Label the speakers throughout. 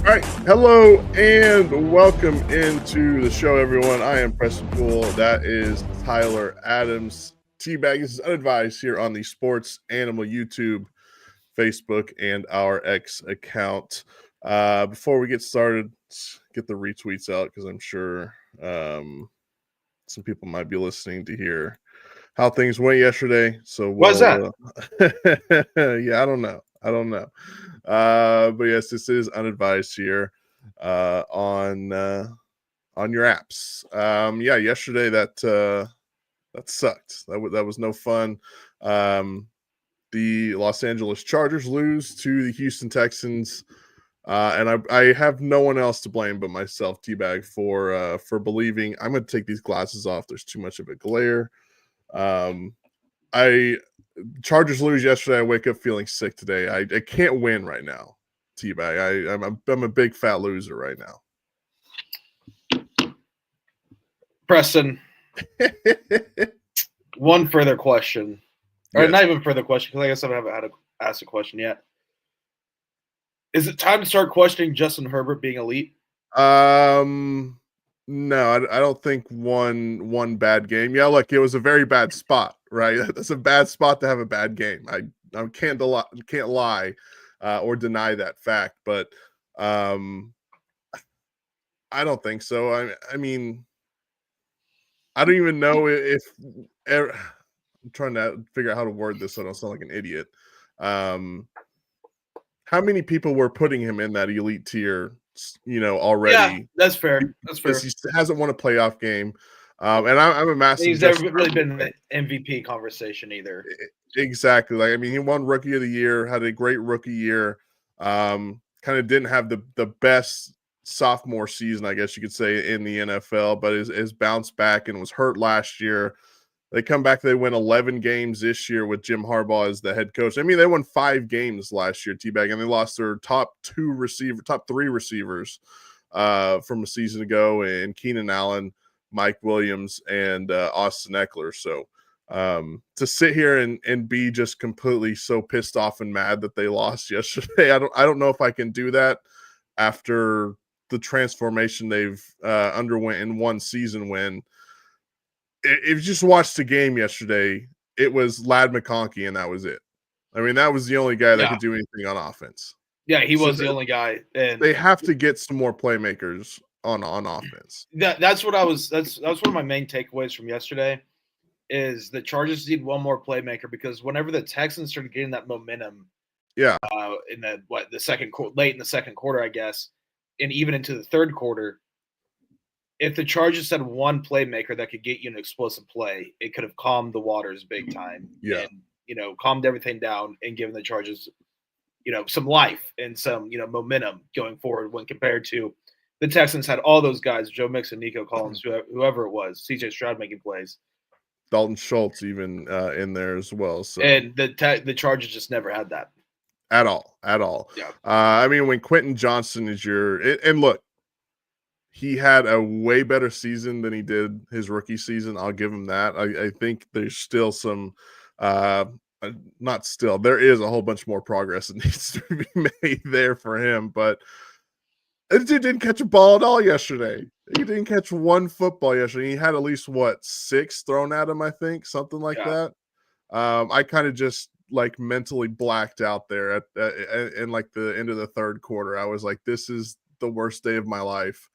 Speaker 1: All right, hello and welcome into the show, everyone. I am Preston Poole. That is Tyler Adams. Teabag, this is Unadvised here on the Sports Animal YouTube, Facebook, and our X account. Before we get started, let's get the retweets out because I'm sure some people might be listening to hear how things went yesterday. So
Speaker 2: What's that?
Speaker 1: Yeah, I don't know. But yes, this is Unadvised here on your apps. Yeah, yesterday that sucked. That was no fun. The Los Angeles Chargers lose to the Houston Texans. And I have no one else to blame but myself, Teabag, for believing I'm going to take these glasses off. There's too much of a glare. Chargers lose yesterday. I wake up feeling sick today. I can't win right now, Teabag. I'm a big fat loser right now.
Speaker 2: Preston, one further question. Or
Speaker 1: Yes.
Speaker 2: not even further question, because I guess I haven't had to ask a question yet. Is it time to start questioning Justin Herbert being elite?
Speaker 1: No, I don't think one bad game. Yeah, look, it was a very bad spot, right? That's a bad spot to have a bad game. I can't lie or deny that fact, but I don't think so. I mean, I don't even know if I'm trying to figure out how to word this so I don't sound like an idiot. How many people were putting him in that elite tier, already?
Speaker 2: Yeah, that's fair. That's fair.
Speaker 1: Because he hasn't won a playoff game. And I'm a massive.
Speaker 2: He's never really been in the MVP conversation either.
Speaker 1: Exactly. Like, I mean, he won Rookie of the Year, had a great rookie year. Kind of didn't have the best sophomore season, I guess you could say, in the NFL, but is bounced back and was hurt last year. They come back, they win 11 games this year with Jim Harbaugh as the head coach. I mean, they won 5 games last year, Teabag, and they lost their top 3 receivers from a season ago, and Keenan Allen, Mike Williams, and Austin Eckler. So to sit here and be just completely so pissed off and mad that they lost yesterday, I don't know if I can do that after the transformation they've underwent in one season. When if you just watched the game yesterday, it was Ladd McConkey and that was it. I mean, that was the only guy that could do anything on offense.
Speaker 2: Yeah, he was the only guy. And
Speaker 1: they have to get some more playmakers on offense.
Speaker 2: That's one of my main takeaways from yesterday is the Chargers need one more playmaker, because whenever the Texans started getting that momentum,
Speaker 1: yeah,
Speaker 2: in the second late in the second quarter, I guess, and even into the third quarter, if the Chargers had one playmaker that could get you an explosive play, it could have calmed the waters big time.
Speaker 1: Yeah.
Speaker 2: And, calmed everything down and given the Chargers, some life and some, momentum going forward, when compared to the Texans had all those guys, Joe Mixon, Nico Collins, whoever it was, CJ Stroud making plays.
Speaker 1: Dalton Schultz even in there as well. So,
Speaker 2: and the Chargers just never had that.
Speaker 1: At all.
Speaker 2: Yeah.
Speaker 1: I mean, when Quentin Johnson is and look, he had a way better season than he did his rookie season. I'll give him that. I think there's still some, not still, there is a whole bunch more progress that needs to be made there for him. But this dude didn't catch a ball at all yesterday. He didn't catch one football yesterday. He had at least 6 thrown at him, I think, something like that. I kind of just mentally blacked out there at in the end of the third quarter. I was like, this is the worst day of my life.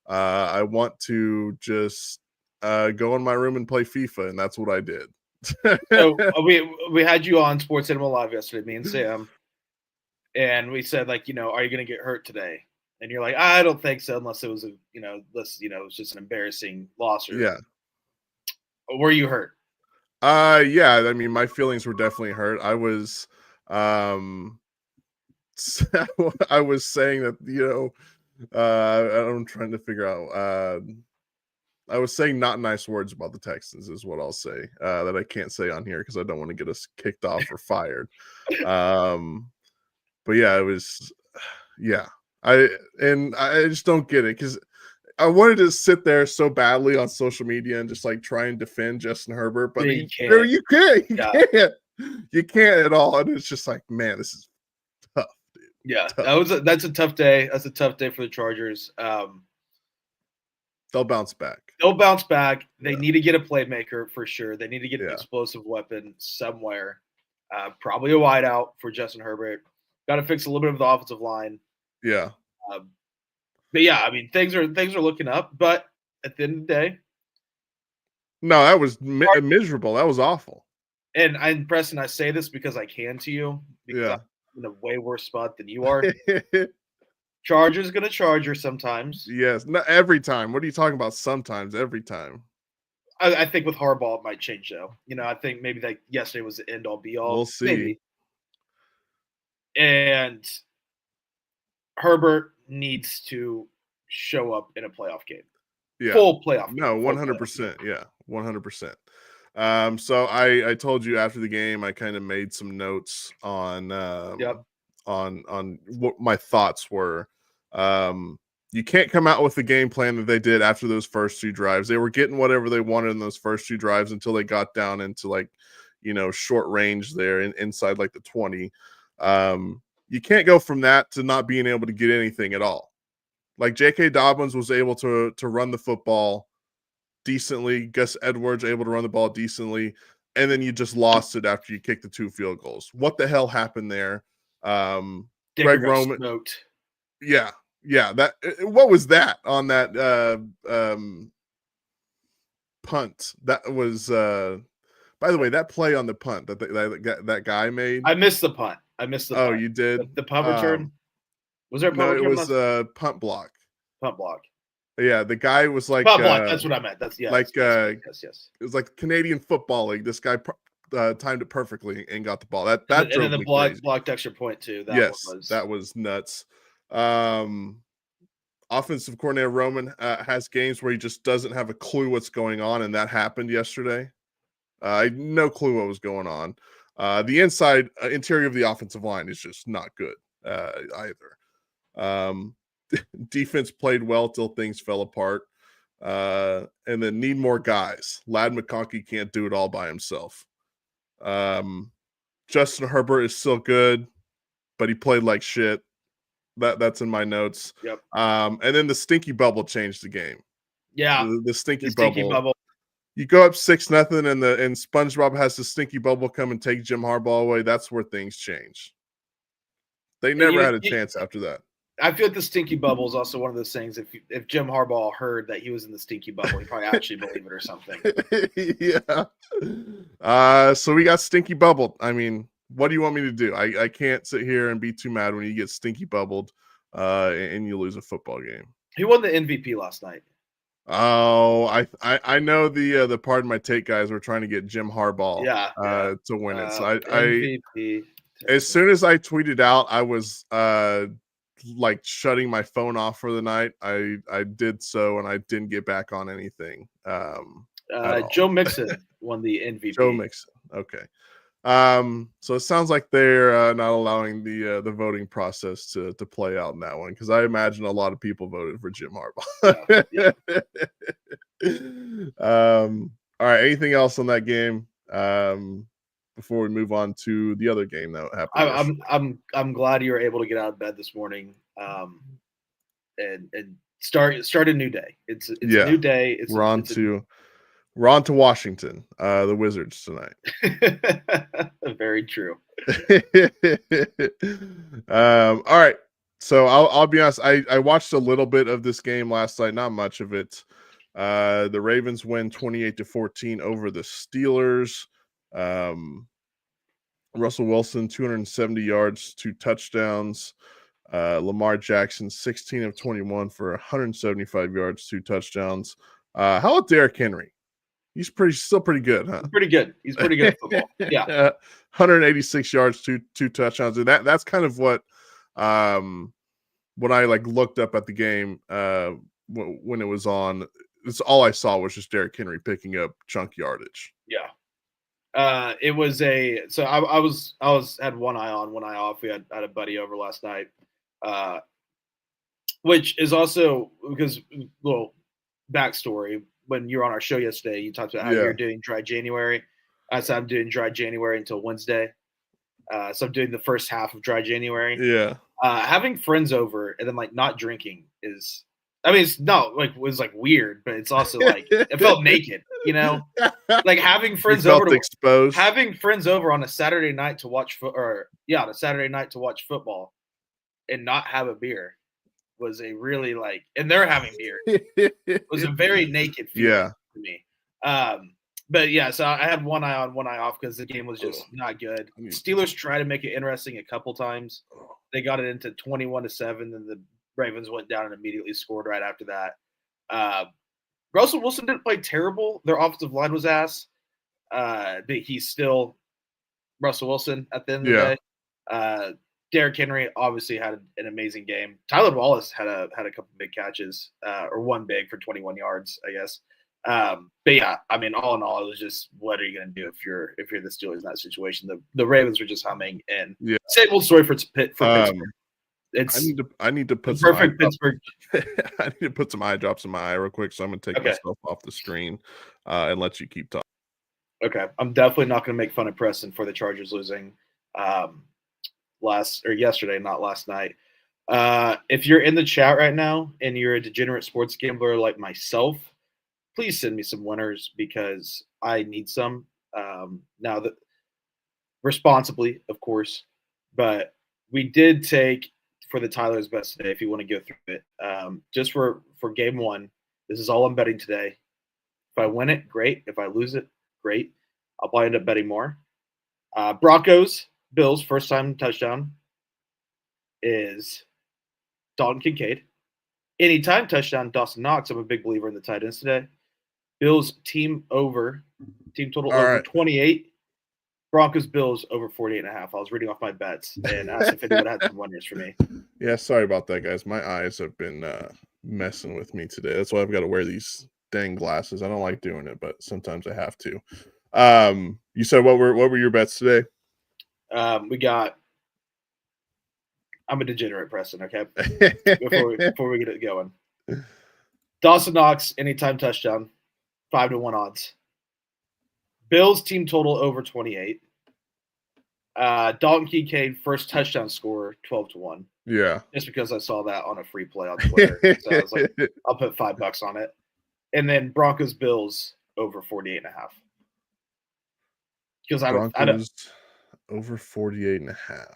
Speaker 1: I want to just go in my room and play FIFA, and that's what I did.
Speaker 2: So we had you on Sports Animal Live yesterday, me and Sam, and we said, are you going to get hurt today? And you're like, I don't think so, unless it was it's just an embarrassing loss.
Speaker 1: Yeah.
Speaker 2: Were you hurt?
Speaker 1: Yeah. I mean, my feelings were definitely hurt. I was, I was saying that, I'm trying to figure out. I was saying not nice words about the Texans is what I'll say, that I can't say on here because I don't want to get us kicked off or fired. But yeah, it was, yeah. I just don't get it because I wanted to sit there so badly on social media and just like try and defend Justin Herbert, but
Speaker 2: You can't.
Speaker 1: you can't. You
Speaker 2: Yeah.
Speaker 1: can't. You can't at all. And it's just like, man, this is tough, dude.
Speaker 2: Yeah,
Speaker 1: Tough.
Speaker 2: that's a tough day. That's a tough day for the Chargers.
Speaker 1: They'll bounce back.
Speaker 2: They'll bounce back. They
Speaker 1: Yeah.
Speaker 2: need to get a playmaker for sure. They need to get an
Speaker 1: Yeah.
Speaker 2: explosive weapon somewhere. Probably a wideout for Justin Herbert. Got to fix a little bit of the offensive line.
Speaker 1: Yeah.
Speaker 2: But yeah, I mean things are looking up. But at the end of the day,
Speaker 1: No, that was miserable. That was awful.
Speaker 2: and Preston, I say this because I can to you because
Speaker 1: Yeah.
Speaker 2: I'm in a way worse spot than you are. Chargers gonna Charger sometimes.
Speaker 1: Yes, not every time. What are you talking about? Sometimes, every time.
Speaker 2: I think with Harbaugh it might change though. I think maybe like yesterday was the end all be all.
Speaker 1: We'll see.
Speaker 2: Maybe. And Herbert needs to show up in a playoff game.
Speaker 1: Yeah.
Speaker 2: Full playoff.
Speaker 1: No, 100%. Yeah, 100%. So I told you after the game, I kind of made some notes on on what my thoughts were. You can't come out with the game plan that they did after those first two drives. They were getting whatever they wanted in those first two drives until they got down into like, short range there inside like the 20. You can't go from that to not being able to get anything at all. Like J.K. Dobbins was able to run the football decently. Gus Edwards able to run the ball decently. And then you just lost it after you kicked the 2 field goals. What the hell happened there? Greg Roman.
Speaker 2: Smoked.
Speaker 1: Yeah. What was that on that punt? That was by the way, that play on the punt that guy made.
Speaker 2: I missed the punt.
Speaker 1: Oh, you did?
Speaker 2: The punt return? Was there a punt return?
Speaker 1: No, it was a punt block.
Speaker 2: Punt block.
Speaker 1: Yeah, the guy was like
Speaker 2: punt block. That's what I meant. That's
Speaker 1: yes.
Speaker 2: Yes.
Speaker 1: It was like Canadian Football League. This guy timed it perfectly and got the ball. That
Speaker 2: and
Speaker 1: drove
Speaker 2: then
Speaker 1: me
Speaker 2: the
Speaker 1: crazy.
Speaker 2: blocked extra point too.
Speaker 1: That was nuts. Offensive coordinator Roman has games where he just doesn't have a clue what's going on, and that happened yesterday. I had no clue what was going on. The interior of the offensive line is just not good either. Defense played well till things fell apart. And then need more guys. Ladd McConkey can't do it all by himself. Justin Herbert is still good, but he played like shit. That's in my notes.
Speaker 2: Yep.
Speaker 1: And then the stinky bubble changed the game.
Speaker 2: Yeah.
Speaker 1: The stinky bubble. You go up 6-0 and SpongeBob has the stinky bubble come and take Jim Harbaugh away. That's where things change. They never had a chance after that.
Speaker 2: I feel like the stinky bubble is also one of those things. If Jim Harbaugh heard that he was in the stinky bubble, he probably actually believe it or something.
Speaker 1: Yeah. So we got stinky bubbled. I mean, what do you want me to do? I can't sit here and be too mad when you get stinky bubbled and you lose a football game.
Speaker 2: He won the MVP last night.
Speaker 1: Oh, I know the Pardon My Take guys were trying to get Jim Harbaugh to win it. So
Speaker 2: MVP.
Speaker 1: As soon as I tweeted out, I was like shutting my phone off for the night. I did so, and I didn't get back on anything.
Speaker 2: Joe Mixon won the MVP.
Speaker 1: Joe Mixon. Okay. So it sounds like they're not allowing the voting process to play out in that one, because I imagine a lot of people voted for Jim Harbaugh.
Speaker 2: Yeah.
Speaker 1: All right. Anything else on that game? Before we move on to the other game that happened.
Speaker 2: I'm glad you were able to get out of bed this morning, and start a new day. It's a new day.
Speaker 1: We're on to Washington, the Wizards tonight.
Speaker 2: Very true.
Speaker 1: All right. So I'll be honest. I watched a little bit of this game last night, not much of it. The Ravens win 28-14 over the Steelers. Russell Wilson, 270 yards, 2 touchdowns. Lamar Jackson, 16 of 21 for 175 yards, 2 touchdowns. How about Derrick Henry? He's still pretty good, huh?
Speaker 2: Pretty good. He's pretty good at football. Yeah.
Speaker 1: 186 yards, two touchdowns. And that's kind of what when I looked up at the game when it was on, it's all I saw was just Derrick Henry picking up chunk yardage.
Speaker 2: Yeah. It was I was had one eye on, one eye off. We had a buddy over last night. Which is also because little backstory. When you were on our show yesterday, you talked about how you're doing dry January. I said I'm doing dry January until Wednesday. So I'm doing the first half of dry January.
Speaker 1: Yeah.
Speaker 2: Having friends over and then like not drinking is, I mean, it's not like was like weird, but it's also like it felt naked, you know, like having friends over
Speaker 1: exposed.
Speaker 2: Having friends over on a Saturday night to watch on a Saturday night to watch football and not have a beer was a really like, and they're having beer. It was a very naked feeling to me. But yeah, so I had one eye on, one eye off because the game was just not good. Steelers tried to make it interesting a couple times. They got it into 21-7, and the Ravens went down and immediately scored right after that. Russell Wilson didn't play terrible. Their offensive line was ass. But he's still Russell Wilson at the end of the day. Derrick Henry obviously had an amazing game. Tyler Wallace had a couple big catches, or one big for 21 yards, I guess. But yeah, I mean, all in all, it was just, what are you going to do if you're the Steelers in that situation? The Ravens were just humming, and same old story for Pittsburgh. It's
Speaker 1: I need to put
Speaker 2: perfect Pittsburgh.
Speaker 1: I need to put some eye drops in my eye real quick, so I'm going to take myself off the screen and let you keep talking.
Speaker 2: Okay, I'm definitely not going to make fun of Preston for the Chargers losing yesterday, not last night. If you're in the chat right now and you're a degenerate sports gambler like myself, please send me some winners because I need some. Now that responsibly, of course, but we did take for the Tyler's best today. If you want to go through it, just for game one, this is all I'm betting today. If I win it, great. If I lose it, great. I'll probably end up betting more. Broncos, Bills, first time touchdown is Dalton Kincaid. Anytime touchdown, Dawson Knox. I'm a big believer in the tight ends today. Bills team total over 28. Broncos, Bills over 48.5. I was reading off my bets and asked if anyone had some winners for me.
Speaker 1: Yeah, sorry about that, guys. My eyes have been messing with me today. That's why I've got to wear these dang glasses. I don't like doing it, but sometimes I have to. You said what were your bets today?
Speaker 2: We got. I'm a degenerate, Preston. Okay, before we get it going, Dawson Knox anytime touchdown, 5-1 odds. Bills team total over 28. Dalton Kincaid first touchdown score 12-1.
Speaker 1: Yeah,
Speaker 2: just because I saw that on a free play on Twitter, so I was like, I'll put $5 on it. And then Broncos Bills over 48.5. Because I don't
Speaker 1: over 48.5.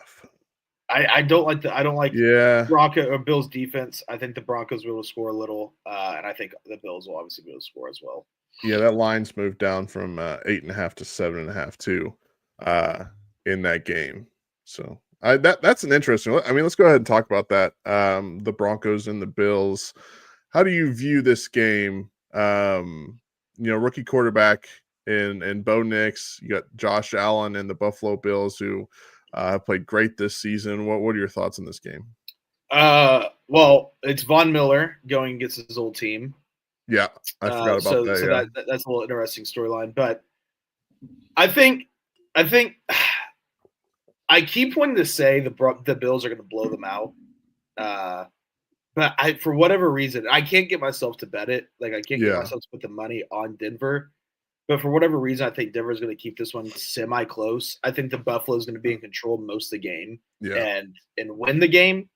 Speaker 2: I don't like Bronco or Bills defense. I think the Broncos will score a little, and I think the Bills will obviously be able to score as well.
Speaker 1: Yeah, that line's moved down from 8.5 to 7.5 too, in that game. So that's an interesting. I mean, let's go ahead and talk about that. The Broncos and the Bills. How do you view this game? Rookie quarterback in Bo Nix. You got Josh Allen and the Buffalo Bills who have played great this season. What are your thoughts on this game?
Speaker 2: Well, it's Von Miller going against his old team.
Speaker 1: Yeah, I forgot about that.
Speaker 2: So that's a little interesting storyline. But I think I keep wanting to say the Bills are going to blow them out. But for whatever reason, I can't get myself to bet it. Like I can't get myself to put the money on Denver. But for whatever reason, I think Denver is going to keep this one semi-close. I think the Buffalo is going to be in control most of the game and win the game.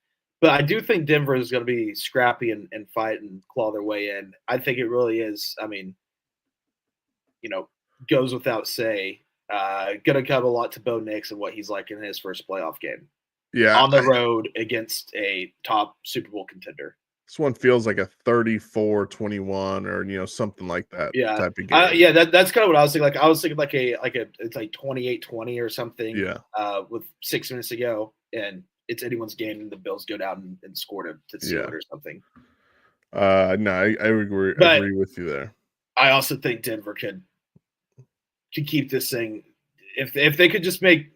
Speaker 2: But I do think Denver is going to be scrappy and fight and claw their way in. I think it really is. I mean, goes without say. Going to come a lot to Bo Nix and what he's like in his first playoff game.
Speaker 1: Yeah,
Speaker 2: on the road against a top Super Bowl contender.
Speaker 1: This one feels like a 34-21 or something like that type of
Speaker 2: game. That's kind of what I was thinking. Like I was thinking like it's like 28-20 or something.
Speaker 1: Yeah.
Speaker 2: With 6 minutes to go, and it's anyone's game, and the Bills go down and score to seal it or something.
Speaker 1: No, I agree with you there.
Speaker 2: I also think Denver could keep this thing if they could just make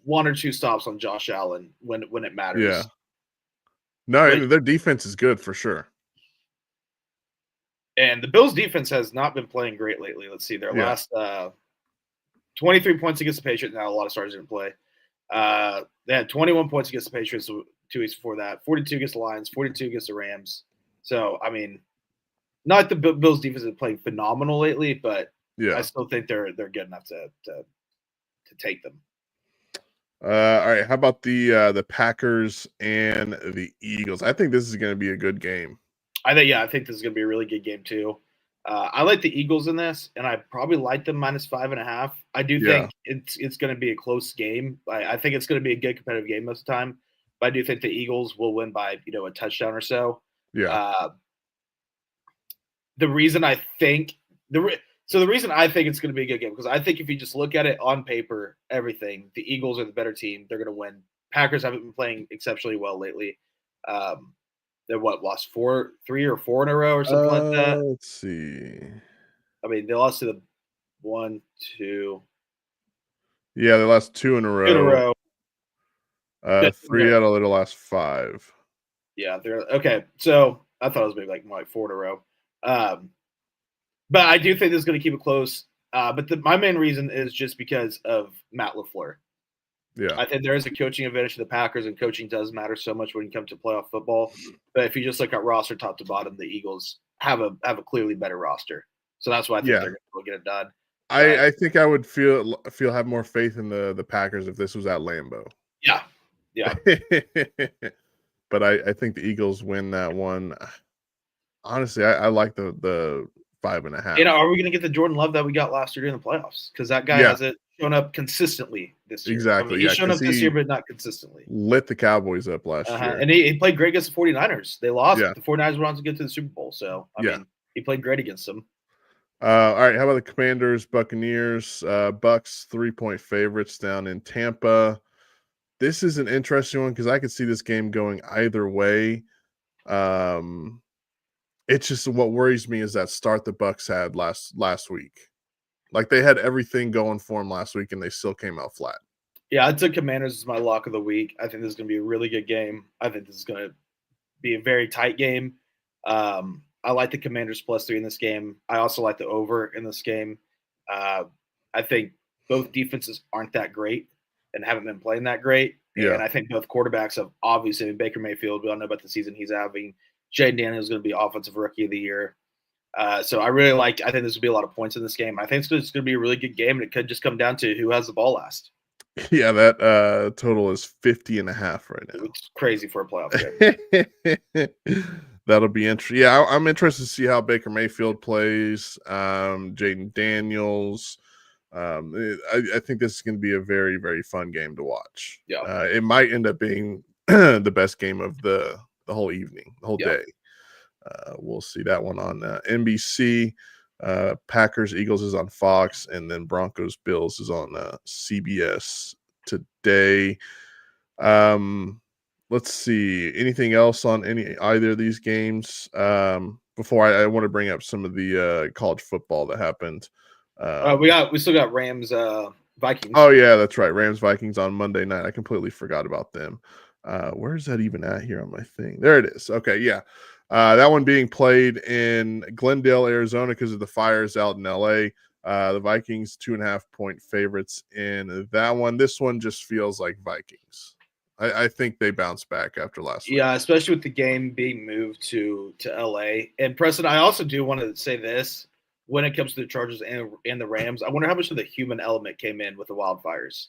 Speaker 2: 1 or 2 stops on Josh Allen when it matters.
Speaker 1: Yeah. No, their defense is good for sure.
Speaker 2: And the Bills' defense has not been playing great lately. Let's see. Their last 23 points against the Patriots. Now, a lot of stars didn't play. They had 21 points against the Patriots 2 weeks before that. 42 against the Lions, 42 against the Rams. So, I mean, not the Bills defense is playing phenomenal lately, but I still think they're good enough to take them.
Speaker 1: All right. How about the Packers and the Eagles? I think this is going to be a good game.
Speaker 2: I think this is going to be a really good game too. I like the Eagles in this, and I probably like them -5.5. I do think it's going to be a close game. I think it's going to be a good competitive game most of the time, but I do think the Eagles will win by a touchdown or so.
Speaker 1: Yeah.
Speaker 2: The reason I think it's going to be a good game because I think if you just look at it on paper, everything, the Eagles are the better team. They're going to win. Packers haven't been playing exceptionally well lately. They lost 3 or 4 in a row or something like that.
Speaker 1: Let's see.
Speaker 2: I mean, they lost to the 1, 2.
Speaker 1: Yeah, they lost 2 in a row.
Speaker 2: 2 in a row.
Speaker 1: 3 out of the last 5.
Speaker 2: Yeah, they're okay. So I thought it was maybe like 4 in a row. But I do think this is going to keep it close. But my main reason is just because of Matt LaFleur.
Speaker 1: Yeah,
Speaker 2: I think there is a coaching advantage to the Packers, and coaching does matter so much when you come to playoff football. But if you just look at roster top to bottom, the Eagles have a clearly better roster. So that's why I think they're going to get it done.
Speaker 1: I think I would have more faith in the Packers if this was at Lambeau.
Speaker 2: Yeah.
Speaker 1: But I think the Eagles win that one. Honestly, I like the 5.5.
Speaker 2: Are we going to get the Jordan Love that we got last year during the playoffs? Because that guy hasn't shown up consistently this year.
Speaker 1: Exactly.
Speaker 2: I mean, he's shown up this year, but not consistently.
Speaker 1: Lit the Cowboys up last year.
Speaker 2: And he played great against the 49ers. They lost, but the 49ers went on to get to the Super Bowl. So, I mean, he played great against them.
Speaker 1: All right. How about the Commanders, Buccaneers? Bucks 3-point favorites down in Tampa. This is an interesting one because I could see this game going either way. It's just what worries me is that start the Bucks had last week. Like they had everything going for them last week, and they still came out flat.
Speaker 2: Yeah, I took Commanders as my lock of the week. I think this is going to be a really good game. I think this is going to be a very tight game. I like the Commanders +3 in this game. I also like the over in this game. I think both defenses aren't that great and haven't been playing that great.
Speaker 1: Yeah.
Speaker 2: And I think both quarterbacks have obviously Baker Mayfield. We all know about the season he's having. Jaden Daniels is going to be Offensive Rookie of the Year. So I think this will be a lot of points in this game. I think it's going to be a really good game, and it could just come down to who has the ball last.
Speaker 1: Yeah, that total is 50.5 right now.
Speaker 2: It's crazy for a playoff
Speaker 1: game. That'll be interesting. Yeah, I'm interested to see how Baker Mayfield plays. Jaden Daniels. I think this is going to be a very, very fun game to watch.
Speaker 2: Yeah,
Speaker 1: it might end up being the best game of the whole evening, the whole day. We'll see that one on NBC. Packers Eagles is on Fox, and then Broncos Bills is on CBS today. Let's see. Anything else on either of these games? Before I want to bring up some of the college football that happened.
Speaker 2: We still got Rams Vikings.
Speaker 1: Oh yeah, that's right. Rams Vikings on Monday night. I completely forgot about them. Where is that even at here on my thing? There it is. Okay, yeah. That one being played in Glendale, Arizona because of the fires out in LA. The Vikings 2.5-point favorites in that one. This one just feels like Vikings. I think they bounced back after last week.
Speaker 2: Yeah, especially with the game being moved to LA. And Preston, I also do want to say this when it comes to the Chargers and the Rams. I wonder how much of the human element came in with the wildfires.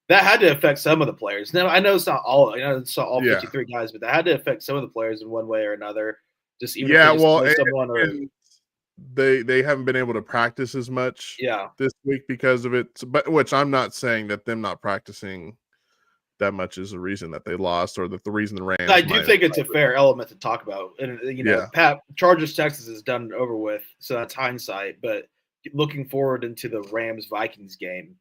Speaker 2: That had to affect some of the players. Now I know it's not all. It's not all 53 guys, but that had to affect some of the players in one way or another. Just even
Speaker 1: they haven't been able to practice as much. This week because of it. But which I'm not saying that them not practicing that much is the reason that they lost or that the reason the Rams.
Speaker 2: I do think it's a fair element to talk about. And Chargers Texas is done and over with, so that's hindsight. But looking forward into the Rams Vikings game.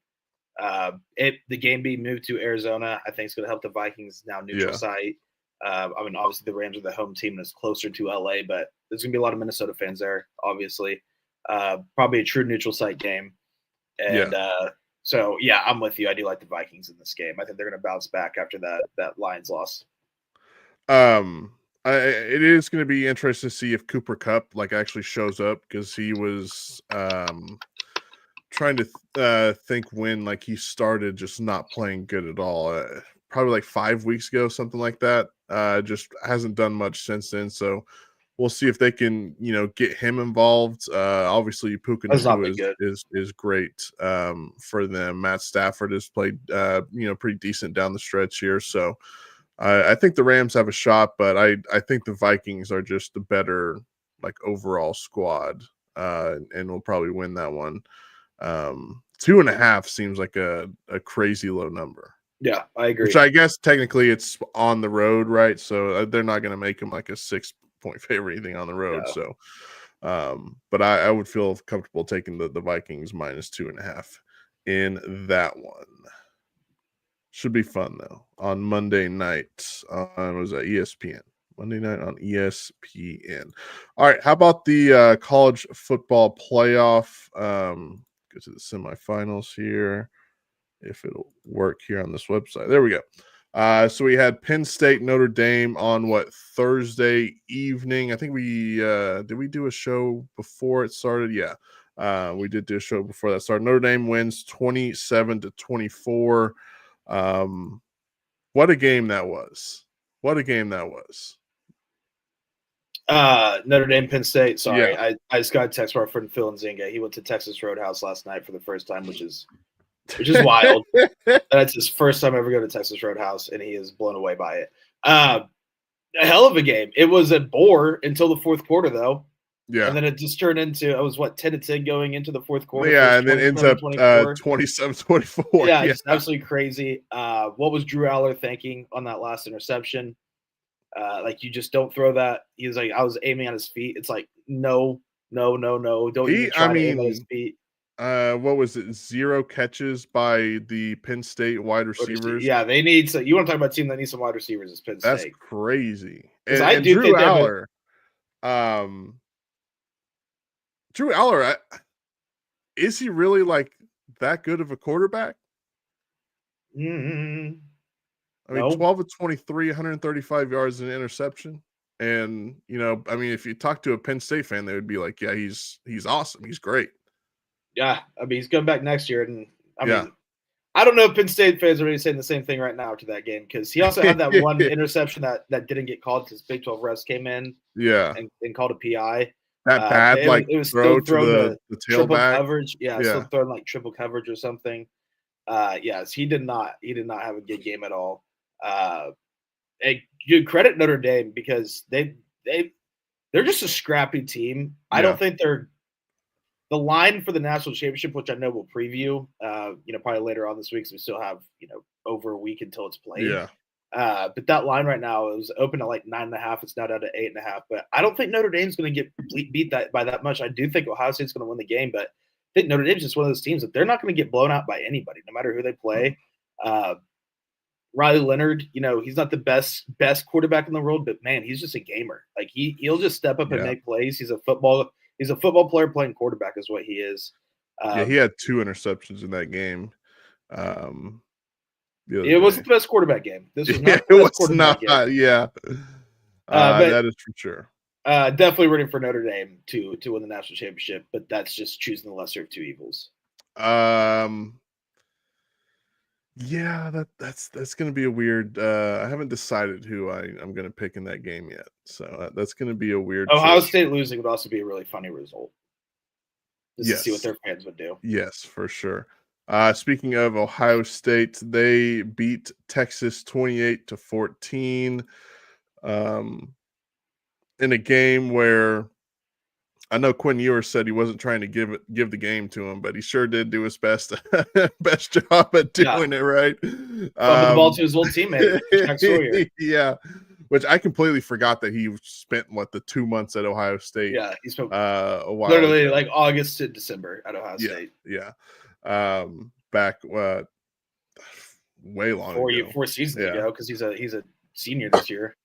Speaker 2: The game being moved to Arizona, I think it's going to help the Vikings now neutral site. I mean, obviously the Rams are the home team and it's closer to LA, but there's going to be a lot of Minnesota fans there, obviously. Probably a true neutral site game. And so, I'm with you. I do like the Vikings in this game. I think they're going to bounce back after that Lions loss.
Speaker 1: It is going to be interesting to see if Cooper Kupp actually shows up because he was trying to think when he started just not playing good at all. probably like 5 weeks ago, something like that. Just hasn't done much since then. So we'll see if they can, get him involved. Obviously, Puka
Speaker 2: That's not
Speaker 1: Nacua
Speaker 2: been good.
Speaker 1: is great for them. Matt Stafford has played, pretty decent down the stretch here. So I think the Rams have a shot, but I think the Vikings are just the better like overall squad, and will probably win that one. 2.5 seems like a crazy low number.
Speaker 2: Yeah, I agree.
Speaker 1: Which I guess technically it's on the road, right? So they're not going to make him like a 6-point favorite or anything on the road.
Speaker 2: No.
Speaker 1: So, but I would feel comfortable taking the Vikings -2.5 in that one. Should be fun though. On Monday night on was that ESPN? Monday night on ESPN. All right, how about the college football playoff? Go to the semifinals here. If it'll work here on this website. There we go. So we had Penn State, Notre Dame on Thursday evening. I think we did we do a show before it started? Yeah. We did do a show before that started. Notre Dame wins 27-24. What a game that was. What a game that was.
Speaker 2: Notre Dame, Penn State. Sorry,
Speaker 1: Yeah.
Speaker 2: I just got a text from our friend Phil Nzinga. He went to Texas Roadhouse last night for the first time, which is wild. That's his first time ever going to Texas Roadhouse, and he is blown away by it. A hell of a game. It was a bore until the fourth quarter, though.
Speaker 1: Yeah.
Speaker 2: And then it just turned into, it was 10-10 going into the fourth quarter.
Speaker 1: Yeah, and then ends up 27-24.
Speaker 2: Yeah, it's absolutely crazy. What was Drew Aller thinking on that last interception? Like, you just don't throw that. He was like, I was aiming at his feet. It's like, no. Don't even try to aim at his feet.
Speaker 1: What was it? 0 catches by the Penn State wide receivers.
Speaker 2: Yeah, they need. So you want to talk about a team that needs some wide receivers? It's Penn State.
Speaker 1: That's crazy.
Speaker 2: And Drew Aller.
Speaker 1: Drew Aller, is he really like that good of a quarterback?
Speaker 2: Mm-hmm.
Speaker 1: I mean, 12 of 23, 135 yards and an interception. And, if you talk to a Penn State fan, they would be like, yeah, he's awesome. He's great. Yeah.
Speaker 2: I mean, he's coming back next year. And I mean, I don't know if Penn State fans are really saying the same thing right now to that game, because he also had that one interception that didn't get called because Big 12 refs came in and called a PI.
Speaker 1: That bad, it was throw to the tailback
Speaker 2: coverage. Yeah, still throwing like triple coverage or something. Yes, he did not have a good game at all. You credit Notre Dame because they're just a scrappy team. Yeah. I don't think they're the line for the national championship, which I know we'll preview, probably later on this week. So we still have, over a week until it's played.
Speaker 1: Yeah.
Speaker 2: But that line right now is open at like 9.5. It's now down to 8.5. But I don't think Notre Dame's going to get beat by that much. I do think Ohio State's going to win the game, but I think Notre Dame's just one of those teams that they're not going to get blown out by anybody, no matter who they play. Riley Leonard, he's not the best quarterback in the world, but man, he's just a gamer. Like he'll just step up and make plays. He's a football player playing quarterback is what he is.
Speaker 1: He had 2 interceptions in that game.
Speaker 2: It wasn't the best quarterback game. This was not.
Speaker 1: It was not. Game. Yeah, that is for sure.
Speaker 2: Definitely rooting for Notre Dame to win the national championship, but that's just choosing the lesser of two evils.
Speaker 1: Yeah, that's going to be a weird. I haven't decided who I'm going to pick in that game yet, so that's going to be a weird.
Speaker 2: Ohio State losing would also be a really funny result. Just to see what their fans would do.
Speaker 1: Yes, for sure. Speaking of Ohio State, they beat Texas 28-14 in a game where I know Quinn Ewers said he wasn't trying to give the game to him, but he sure did do his best job at doing it, right?
Speaker 2: The ball to his old teammate, Jack Sawyer.
Speaker 1: Yeah, which I completely forgot that he spent the 2 months at Ohio State.
Speaker 2: Yeah, he spent
Speaker 1: a while
Speaker 2: literally like August to December at Ohio State.
Speaker 1: Yeah. Back way long
Speaker 2: 4 seasons ago, because he's a senior this year.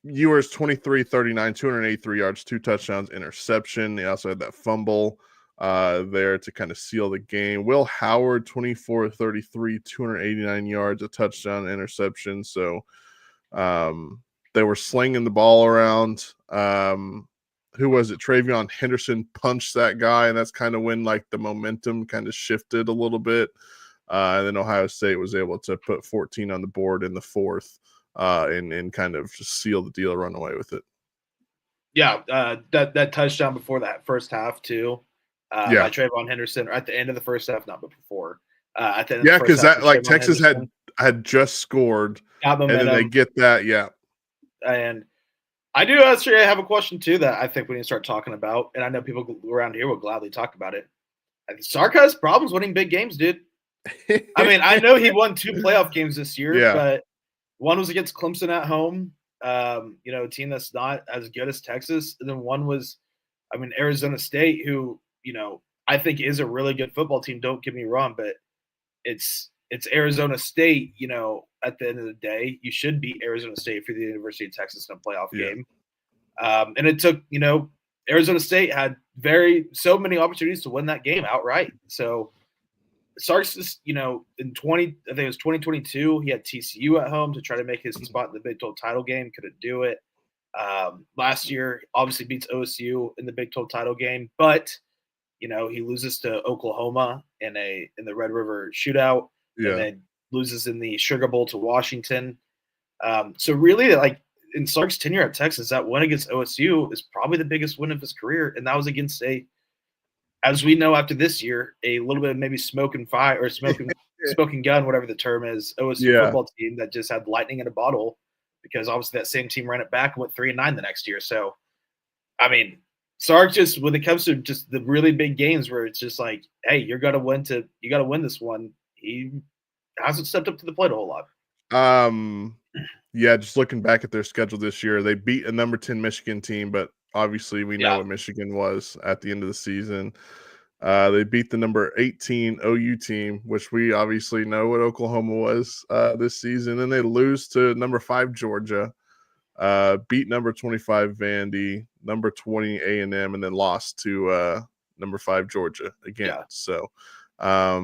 Speaker 1: Ewers 23-39, 283 yards, 2 touchdowns, interception. He also had that fumble there to kind of seal the game. Will Howard 24-33, 289 yards, a touchdown, interception. So they were slinging the ball around. Who was it? Travion Henderson punched that guy, and that's kind of when the momentum kind of shifted a little bit. And then Ohio State was able to put 14 on the board in the fourth and kind of just seal the deal, run away with it.
Speaker 2: Yeah, that touchdown before that first half too, by Trayvon Henderson, or at the end of the first half, not before. At the end of the first half,
Speaker 1: because Texas had just scored,
Speaker 2: got momentum,
Speaker 1: and then they get that,
Speaker 2: And I do actually have a question too that I think we need to start talking about, and I know people around here will gladly talk about it. Sark has problems winning big games, dude. I mean, I know he won 2 playoff games this year, but one was against Clemson at home, a team that's not as good as Texas. And then one was, Arizona State, who, I think is a really good football team. Don't get me wrong, but it's Arizona State, at the end of the day. You should beat Arizona State for the University of Texas in a playoff game. And it took, Arizona State had so many opportunities to win that game outright. So Sark's just, in I think it was 2022, he had TCU at home to try to make his spot in the Big 12 title game. Couldn't do it. Last year, obviously beats OSU in the Big 12 title game, but he loses to Oklahoma in the Red River shootout, and then loses in the Sugar Bowl to Washington. So really, like, in Sark's tenure at Texas, that win against OSU is probably the biggest win of his career, and that was against as we know after this year, a little bit of maybe smoking gun, whatever the term is, OSU football team that just had lightning in a bottle, because obviously that same team ran it back and went 3-9 the next year. So, Sark, just when it comes to just the really big games where it's just like, hey, you got to win this one, he hasn't stepped up to the plate a whole lot.
Speaker 1: Just looking back at their schedule this year, they beat a number 10 Michigan team, but obviously we know what Michigan was at the end of the season. They beat the number 18 OU team, which we obviously know what Oklahoma was this season. And they lose to number 5 Georgia, beat number 25 Vandy, number 20 A&M, and then lost to number 5 Georgia again. Yeah. So, I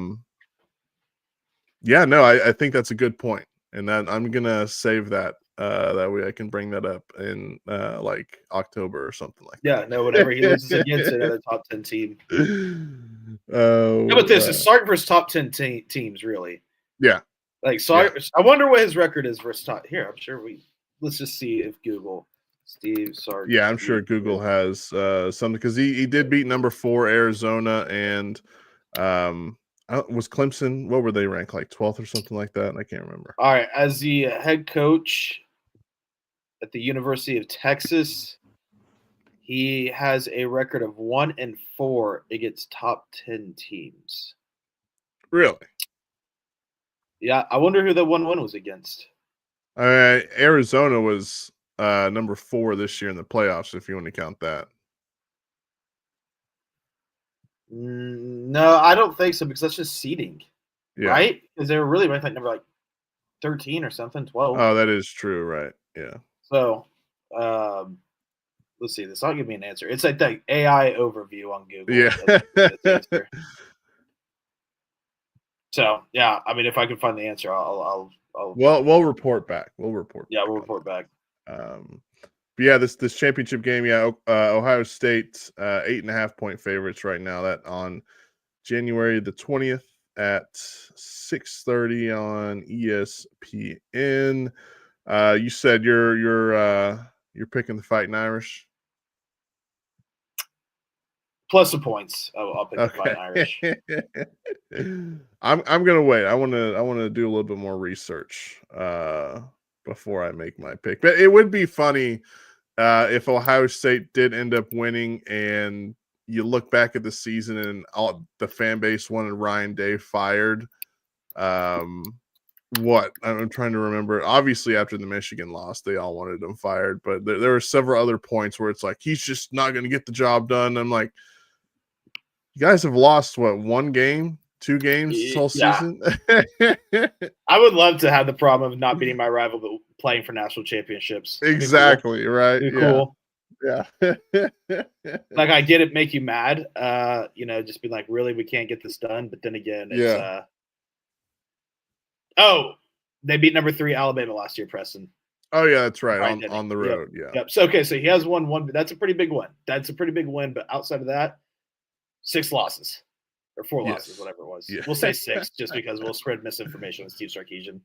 Speaker 1: think that's a good point. And that I'm going to save that. That way I can bring that up in like October or something like that.
Speaker 2: Yeah, no, whenever he loses against another top 10 team. But this is Sark versus top 10 teams, really.
Speaker 1: Yeah.
Speaker 2: Like Sark, I wonder what his record is versus top. Here, I'm sure let's just see if Google Steve Sark.
Speaker 1: Yeah, I'm sure Google has something, because he did beat number 4 Arizona, and was Clemson, what were they ranked, like 12th or something like that? I can't remember.
Speaker 2: All right, as the head coach at the University of Texas, he has a record of 1-4 against top 10 teams.
Speaker 1: Really?
Speaker 2: Yeah, I wonder who that 1-1 was against.
Speaker 1: Arizona was number 4 this year in the playoffs, if you want to count that.
Speaker 2: No, I don't think so, because that's just seeding, right? Because they were really ranked like number 13 or something, 12.
Speaker 1: Oh, that is true, right? Yeah.
Speaker 2: So, let's see. This will give me an answer. It's like the AI overview on Google.
Speaker 1: Yeah.
Speaker 2: So, yeah, if I can find the answer, I'll.
Speaker 1: Well, we'll report back. We'll report
Speaker 2: back.
Speaker 1: This championship game, Ohio State 8.5 point favorites right now. That on January the 20th at 6:30 on ESPN. You said you're picking the Fighting Irish.
Speaker 2: Plus the points. I'll pick the Fighting Irish.
Speaker 1: I'm gonna wait. I want to do a little bit more research before I make my pick. But it would be funny if Ohio State did end up winning, and you look back at the season and all the fan base wanted Ryan Day fired. What I'm trying to remember. Obviously, after the Michigan loss, they all wanted him fired. But there were several other points where it's like, he's just not going to get the job done. I'm like, you guys have lost what, 1 game, 2 games this whole season?
Speaker 2: I would love to have the problem of not beating my rival, but playing for national championships.
Speaker 1: Exactly, right?
Speaker 2: Cool.
Speaker 1: Yeah.
Speaker 2: Like, I get it, make you mad. Just be like, really, we can't get this done. But then again, it's they beat number 3 Alabama last year, Preston.
Speaker 1: Oh yeah, that's right. On the road.
Speaker 2: Yep. So so he has won 1, but that's a pretty big win. But outside of that, 6 losses. or 4
Speaker 1: Yes.
Speaker 2: losses, whatever it was.
Speaker 1: Yeah.
Speaker 2: We'll say 6 just because we'll spread misinformation with Steve Sarkisian.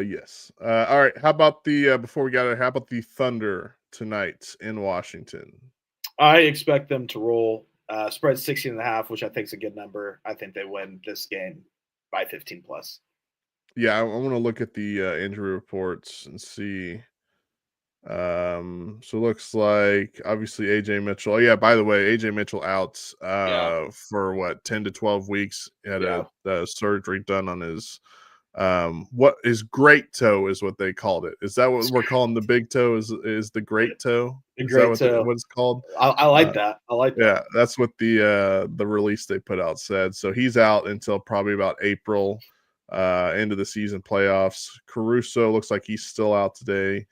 Speaker 1: Yes. All right. How about the before we got it? How about the Thunder tonight in Washington?
Speaker 2: I expect them to roll. Spread 16.5, which I think is a good number. I think they win this game by 15 plus.
Speaker 1: Yeah, I want to look at the injury reports and see. So it looks like obviously AJ Mitchell. Oh, yeah, by the way, AJ Mitchell out for what 10 to 12 weeks. He had a surgery done on his what is great toe is what they called it. Is that what we're calling the big toe? Is the great toe?
Speaker 2: The great toe.
Speaker 1: What it's called?
Speaker 2: I like that. I like that.
Speaker 1: Yeah, that's what the release they put out said. So he's out until probably about April, into the season playoffs. Caruso looks like he's still out today.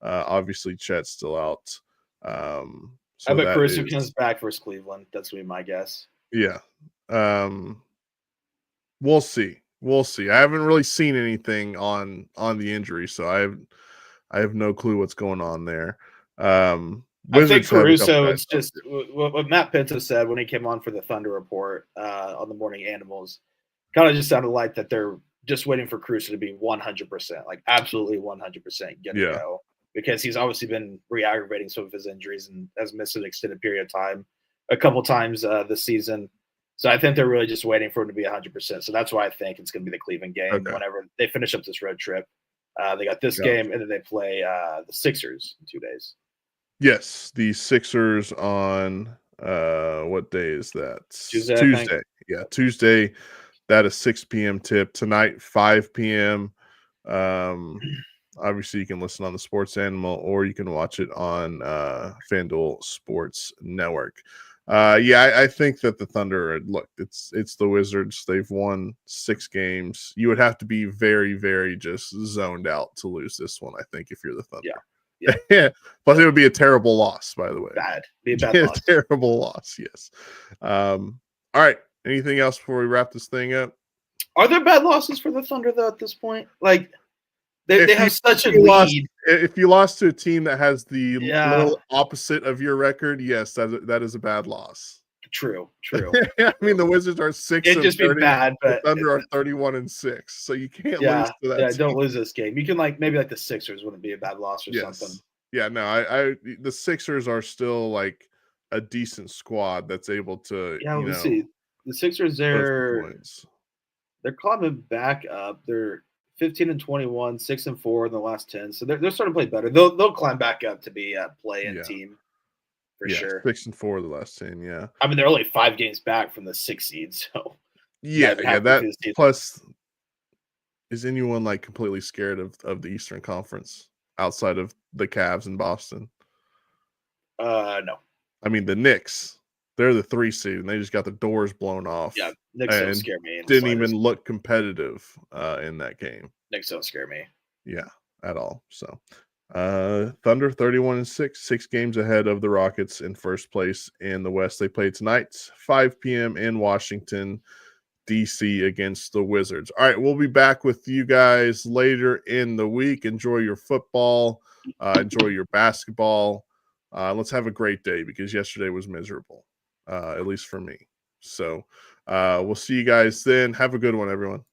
Speaker 1: Obviously Chet's still out. So
Speaker 2: I bet Caruso comes back versus Cleveland. That's gonna be my guess.
Speaker 1: Yeah. We'll see. We'll see. I haven't really seen anything on the injury, so I have no clue what's going on there.
Speaker 2: I think Caruso, it's just what Matt Pinto said when he came on for the Thunder Report on the Morning Animals. Kind of just sounded like that they're just waiting for Caruso to be 100%, like absolutely 100% good to go, because he's obviously been re-aggravating some of his injuries and has missed an extended period of time a couple times this season. So I think they're really just waiting for him to be 100%. So that's why I think it's going to be the Cleveland game whenever they finish up this road trip. They got this game, and then they play the Sixers in 2 days.
Speaker 1: Yes, the Sixers on what day is that?
Speaker 2: Tuesday.
Speaker 1: Yeah, Tuesday. That is 6 p.m. tip. Tonight, 5 p.m. Obviously, you can listen on the Sports Animal, or you can watch it on FanDuel Sports Network. I think that the Thunder, look, it's the Wizards. They've won 6 games. You would have to be very, very just zoned out to lose this one, I think, if you're the Thunder. Yeah. Plus, it would be a terrible loss, by the way.
Speaker 2: Be a bad loss.
Speaker 1: Terrible loss, yes. All right. Anything else before we wrap this thing up?
Speaker 2: Are there bad losses for the Thunder, though, at this point? Like, they have such a lead.
Speaker 1: If you lost to a team that has the little opposite of your record, yes, that is a bad loss.
Speaker 2: True.
Speaker 1: I mean, the Wizards are 6.
Speaker 2: It'd just be bad, but
Speaker 1: the Thunder are 31-6, so you can't lose to that.
Speaker 2: Yeah, don't lose this game. You can maybe the Sixers wouldn't be a bad loss or something.
Speaker 1: Yeah, no, the Sixers are still like a decent squad that's able to.
Speaker 2: Yeah, let's see. The Sixers, they're climbing back up. They're 15-21, 6-4 in the last 10. So they're starting to play better. They'll climb back up to be a play-in team for sure.
Speaker 1: 6-4 the last 10. Yeah,
Speaker 2: I mean they're only 5 games back from the 6 seed. So
Speaker 1: that plus is anyone like completely scared of the Eastern Conference outside of the Cavs in Boston?
Speaker 2: No.
Speaker 1: I mean the Knicks. They're the 3 seed, and they just got the doors blown off.
Speaker 2: Yeah, Knicks don't scare me.
Speaker 1: Didn't even look competitive in that game.
Speaker 2: Knicks don't scare me.
Speaker 1: Yeah, at all. So, Thunder 31-6, 6 games ahead of the Rockets in first place in the West. They play tonight, 5 p.m. in Washington, D.C. against the Wizards. All right, we'll be back with you guys later in the week. Enjoy your football. Enjoy your basketball. Let's have a great day because yesterday was miserable. At least for me. So we'll see you guys then. Have a good one, everyone.